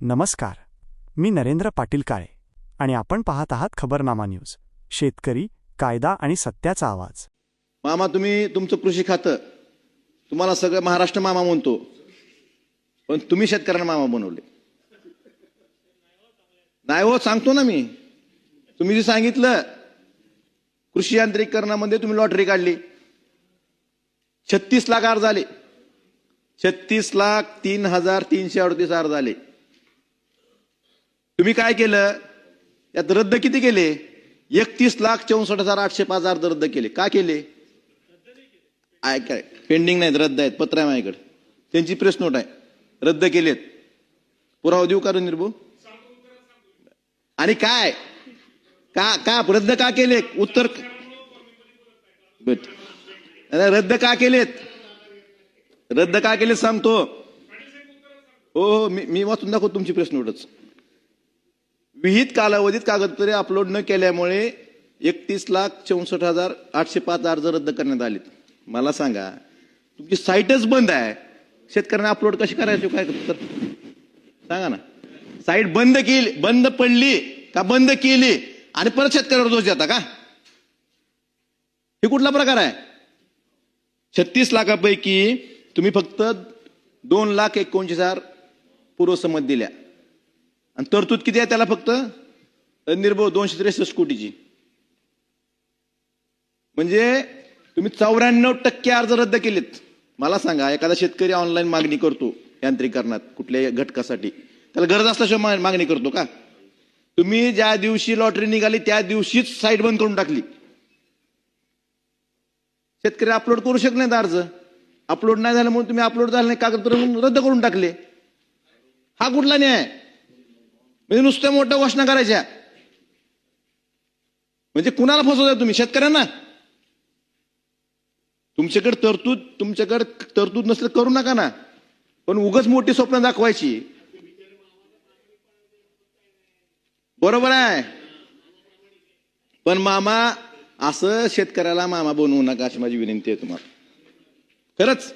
नमस्कार, मी नरेंद्र पाटील काळे आणि आपण पाहत आहात खबरनामा न्यूज. शेतकरी, कायदा आणि सत्याचा आवाज. मामा, तुम्ही तुमचं कृषी खातं तुम्हाला सगळं महाराष्ट्र मामा म्हणतो, पण तुम्ही शेतकऱ्यांना मामा बनवले नाही हो. सांगतो ना मी, तुम्ही जे सांगितलं कृषी यांत्रिकीकरणामध्ये तुम्ही लॉटरी काढली, 36 लाख अर्ज आले, 36,03,338 अर्ज आले. तुम्ही काय केलं? यात रद्द किती केले? 31,64,805 अर्ज रद्द केले. का केले? काय पेंडिंग नाहीत, रद्द आहेत. पत्र आहे माझ्याकडे, त्यांची प्रेस नोट आहे, रद्द केलेत. पुरावा देऊ का निर्भू? आणि काय का का रद्द का केले? उत्तर रद्द का केलेत? रद्द का केलेत सांगतो. हो, मी वाचून दाखवतो तुमची प्रेस नोटच. विहित कालावधीत कागदपत्रे अपलोड न केल्यामुळे 31,64,805 अर्ज रद्द करण्यात आले. मला सांगा, तुमची साईटच बंद आहे, शेतकऱ्यांना अपलोड कशी करायची? काय तर सांगा ना. साईट बंद केली, बंद पडली का बंद केली आणि परत शेतकऱ्यावर दोष देता का? हे कुठला प्रकार आहे? 36 लाखापैकी तुम्ही फक्त 2,79,000 पूर्वसंमती दिल्या आणि तरतूद किती आहे त्याला? फक्त निर्भव 263 कोटीची. म्हणजे तुम्ही 94% अर्ज रद्द केलेत. मला सांगा, एखादा शेतकरी ऑनलाईन मागणी करतो यांत्रिकीकरणात कुठल्याही घटकासाठी, त्याला गरज असल्याशिवाय मागणी करतो का? तुम्ही ज्या दिवशी लॉटरी निघाली त्या दिवशीच साईट बंद करून टाकली. शेतकरी अपलोड करू शकत नाहीत अर्ज. अपलोड नाही झाल्यामुळे तुम्ही अपलोड झालं नाही, कागदपत्र रद्द करून टाकले. हा कुठला न्याय? म्हणजे नुसत्या मोठ्या घोषणा करायच्या, म्हणजे कुणाला फसवताय तुम्ही? शेतकऱ्यांना. तुमच्याकडे तरतूद नसलं करू नका ना, पण उगाच मोठी स्वप्न दाखवायची. बरोबर आहे, पण मामा असं शेतकऱ्याला मामा बनवू नका अशी माझी विनंती आहे तुम्हाला. खरंच